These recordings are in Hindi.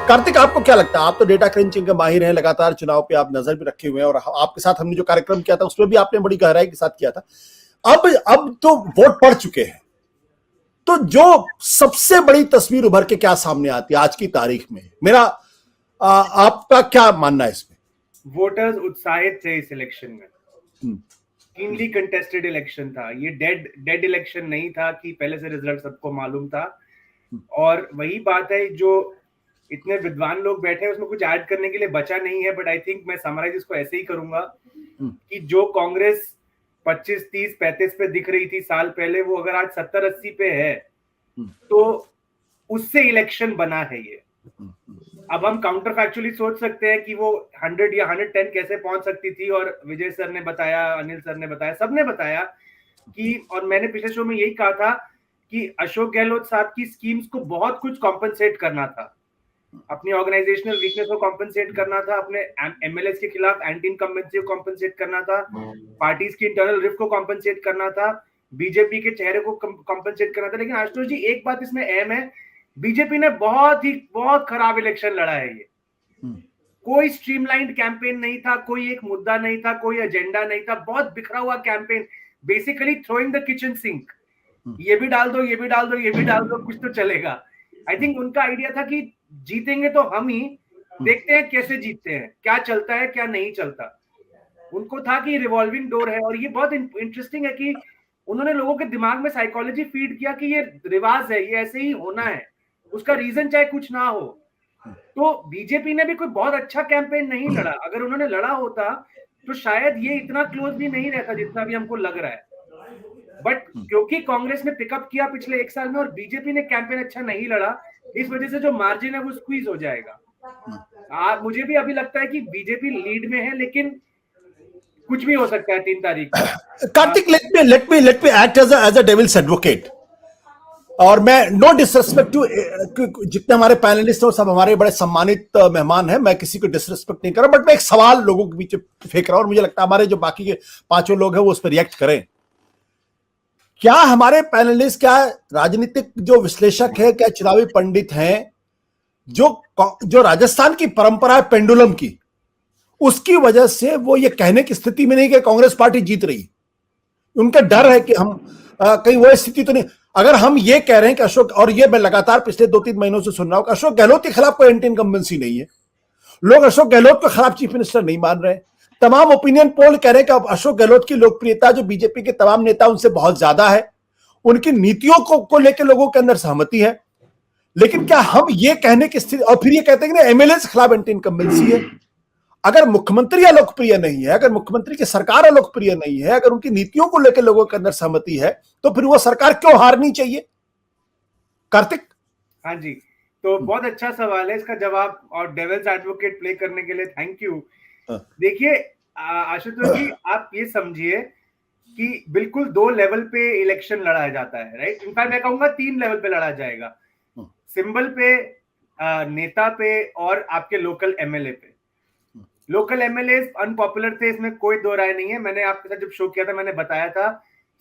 कार्तिक, आपको क्या लगता है? आप तो डेटा क्रंचिंग के माहिर हैं, लगातार चुनाव पे आप नजर भी रखे हुए हैं और आपके साथ हमने जो कार्यक्रम किया था उसमें भी आपने बड़ी गहराई के साथ किया था। अब तो वोट पड़ चुके हैं, तो जो सबसे बड़ी तस्वीर उभर के क्या सामने आती है आज की तारीख में? आपका क्या मानना है इसमें? वोटर्स उत्साहित थे इस इलेक्शन में। कीनली कंटेस्टेड इलेक्शन था ये, डेड इलेक्शन नहीं था कि पहले से रिजल्ट सबको मालूम था। और वही बात है, जो इतने विद्वान लोग बैठे हैं उसमें कुछ ऐड करने के लिए बचा नहीं है, बट आई थिंक मैं समराइज इसको ऐसे ही करूंगा कि जो कांग्रेस 25, 30, 35 पे दिख रही थी साल पहले, वो अगर आज 70, 80 पे है तो उससे इलेक्शन बना है ये। अब हम काउंटर फैक्चुअली सोच सकते हैं कि वो 100 या 110 कैसे पहुंच सकती थी, और विजय सर ने बताया, अनिल सर ने बताया, सबने बताया कि, और मैंने पिछले शो में यही कहा था कि अशोक गहलोत साहब की स्कीम्स को बहुत कुछ कॉम्पनसेट करना था, अपनी ऑर्गेनाइजेशनल वीकनेस को कॉम्पनसेट करना था, अपने एमएलएस के खिलाफ एंटी इनकम्बेंसी को कॉम्पनसेट करना था, पार्टीज की इंटरनल रिफ्ट को कॉम्पनसेट करना था, बीजेपी के चेहरे को कॉम्पनसेट करना था। लेकिन आशुतोष जी, एक बात इसमें अहम है, बीजेपी ने बहुत खराब इलेक्शन लड़ा है ये। कोई स्ट्रीमलाइंड कैंपेन नहीं था, कोई एक मुद्दा नहीं था, कोई एजेंडा नहीं था, बहुत बिखरा हुआ campaign, basically throwing the kitchen sink, ये भी डाल दो, ये भी डाल दो, ये भी डाल दो, कुछ तो चलेगा। आई थिंक उनका आइडिया था कि जीतेंगे तो हम ही, देखते हैं कैसे जीतते हैं, क्या चलता है क्या नहीं चलता। उनको था कि रिवॉल्विंग डोर है, और ये बहुत इंटरेस्टिंग है कि उन्होंने लोगों के दिमाग में साइकोलॉजी फीड किया कि ये रिवाज है, ये ऐसे ही होना है, उसका रीजन चाहे कुछ ना हो। तो बीजेपी ने भी कोई बहुत अच्छा कैंपेन नहीं लड़ा। अगर उन्होंने लड़ा होता तो शायद ये इतना क्लोज भी नहीं रहता जितना भी हमको लग रहा है। बट क्योंकि कांग्रेस ने पिकअप किया पिछले एक साल में और बीजेपी ने कैंपेन अच्छा नहीं लड़ा, इस वजह से जो मार्जिन है वो स्क्वीज हो जाएगा। मुझे भी अभी लगता है कि बीजेपी लीड में है, लेकिन कुछ भी हो सकता है 3 तारीख को। Karthik, let me act as a devil's advocate. और मैं, नो डिसरिस्पेक्ट टू जितने हमारे पैनलिस्ट हैं, सब हमारे बड़े सम्मानित मेहमान हैं, मैं किसी को डिसरिस्पेक्ट नहीं कर रहा, बट मैं एक सवाल लोगों के बीच फेंक रहा हूं और मुझे लगता है हमारे जो बाकी के 5 लोग हैं वो उस पर रिएक्ट करें। क्या हमारे पैनलिस्ट, क्या राजनीतिक जो विश्लेषक है, क्या चुनावी पंडित हैं, जो राजस्थान की परंपरा है पेंडुलम की, उसकी वजह से वो ये कहने की स्थिति में नहीं कि कांग्रेस पार्टी जीत रही? उनका डर है कि हम कहीं वो स्थिति तो नहीं। अगर हम ये कह रहे हैं कि अशोक, और ये मैं लगातार पिछले 2-3 महीनों से सुन रहा हूं कि अशोक गहलोत के खिलाफ कोई एंटी इनकम्बेंसी नहीं है, लोग अशोक गहलोत को खराब चीफ मिनिस्टर नहीं मान रहे, तमाम ओपिनियन पोल कह रहे हैं कि अब अशोक गहलोत की लोकप्रियता जो बीजेपी के तमाम नेता उनसे बहुत ज्यादा है, उनकी नीतियों को लेकर लोगों के अंदर सहमति है। लेकिन क्या हम ये कहने की स्थिति, और फिर ये कहते हैं कि एमएलए के खिलाफ एंटी इनकम्बेंसी है। अगर मुख्यमंत्री अलोकप्रिय नहीं है, अगर मुख्यमंत्री की सरकार अलोकप्रिय नहीं है, अगर उनकी नीतियों को लेकर लोगों के अंदर सहमति है, तो फिर वो सरकार क्यों हारनी चाहिए? कार्तिक? हाँ जी, तो बहुत अच्छा सवाल है, इसका जवाब और डेविल्स एडवोकेट प्ले करने के लिए थैंक यू। देखिए आशुतोष जी, आप ये समझिए कि बिल्कुल 2 लेवल पे इलेक्शन लड़ा जाता है, राइट? इनफैक्ट मैं कहूंगा 3 लेवल पे लड़ा जाएगा, सिंबल पे, नेता पे, और आपके लोकल एमएलए पे। लोकल एमएलए अनपॉपुलर थे, इसमें कोई दो राय नहीं है। मैंने आपके साथ जब शो किया था मैंने बताया था,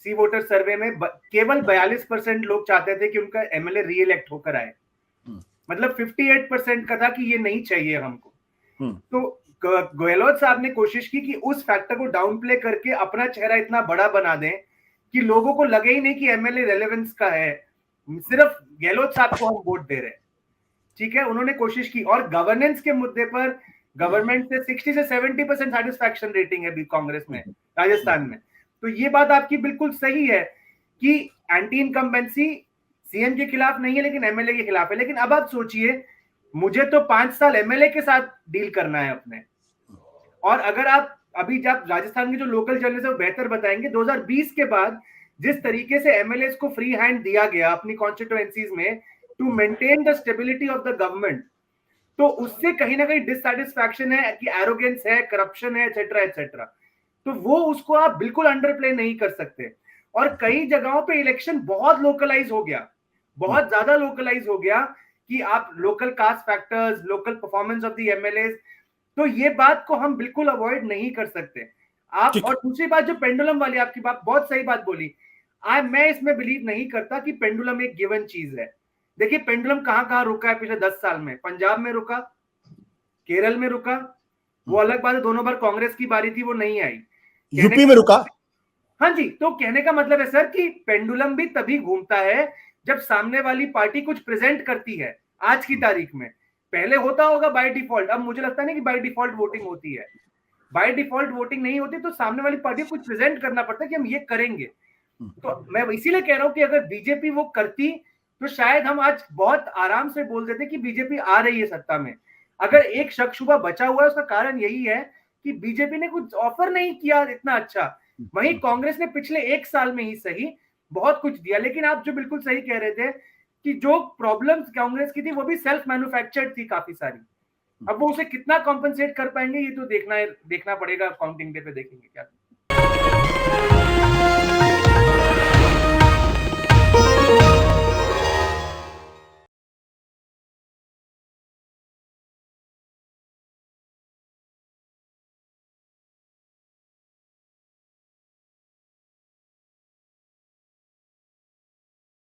सी वोटर सर्वे में केवल 42% लोग चाहते थे कि उनका एमएलए रीइलेक्ट होकर आए, मतलब 58% का था कि ये नहीं चाहिए हमको। तो गहलोत साहब ने कोशिश की कि उस फैक्टर को डाउन प्ले करके अपना चेहरा इतना बड़ा बना दें कि लोगों को लगे ही नहीं कि एमएलए रेलेवेंस का है, सिर्फ गहलोत साहब को हम वोट दे रहे हैं। ठीक है, उन्होंने कोशिश की, और गवर्नेंस के मुद्दे पर गवर्नमेंट से 60 से 70% सेटिस्फैक्शन रेटिंग है कांग्रेस में राजस्थान में। तो ये बात आपकी बिल्कुल सही है कि एंटी इनकम्बेंसी सीएम के खिलाफ नहीं है लेकिन एमएलए के खिलाफ है। लेकिन अब आप सोचिए, मुझे तो 5 साल एमएलए के साथ डील करना है अपने, और अगर आप अभी जब राजस्थान के जो लोकल जर्नलिस्ट है वो बेहतर बताएंगे, 2020 के बाद जिस तरीके से एमएलए को फ्री हैंड दिया गया अपनी कॉन्स्टिट्यूएंसीज में to maintain the stability of the government, तो उससे कहीं ना कहीं डिससैटिस्फैक्शन है कि एरोगेंस है, करप्शन है, एटसेट्रा एटसेट्रा। तो वो उसको आप बिल्कुल अंडरप्ले नहीं कर सकते। और कई जगहों पे इलेक्शन बहुत लोकलाइज हो गया, बहुत ज्यादा लोकलाइज हो गया कि आप local caste factors, local performance of the MLA, तो ये बात को हम बिल्कुल अवॉइड नहीं कर सकते आप। और दूसरी बात, जो पेंडुलम वाली आपकी बात, बहुत सही बात बोली। मैं इसमें बिलीव नहीं करता कि पेंडुलम एक गिवन चीज है। देखिए पेंडुलम कहाँ कहाँ रुका है पिछले 10 साल में। पंजाब में रुका, केरल में रुका, वो अलग बात है, दोनों बार कांग्रेस की बारी थी, वो नहीं आई। यूपी में रुका। हाँ जी, तो कहने का मतलब है सर कि पेंडुलम भी तभी घूमता है जब सामने वाली पार्टी कुछ प्रेजेंट करती है। आज की तारीख में पहले होता होगा बाय डिफॉल्ट, अब मुझे लगता नहीं कि बाय डिफॉल्ट वोटिंग होती है। बाय डिफॉल्ट वोटिंग नहीं होती, तो सामने वाली पार्टी को कुछ प्रेजेंट करना पड़ता है कि हम ये करेंगे। तो मैं इसीलिए कह रहा हूं कि अगर बीजेपी वो करती तो शायद हम आज बहुत आराम से बोल देते कि बीजेपी आ रही है सत्ता में। अगर एक शक शुबा बचा हुआ है, उसका कारण यही है कि बीजेपी ने कुछ ऑफर नहीं किया इतना अच्छा। वहीं कांग्रेस ने पिछले 1 साल में ही सही बहुत कुछ दिया। लेकिन आप जो बिल्कुल सही कह रहे थे कि जो प्रॉब्लम्स कांग्रेस की थी वो भी सेल्फ मैन्युफैक्चर्ड थी काफी सारी। अब वो उसे कितना कॉम्पनसेट कर पाएंगे ये तो देखना पड़ेगा, काउंटिंग डे पे देखेंगे क्या।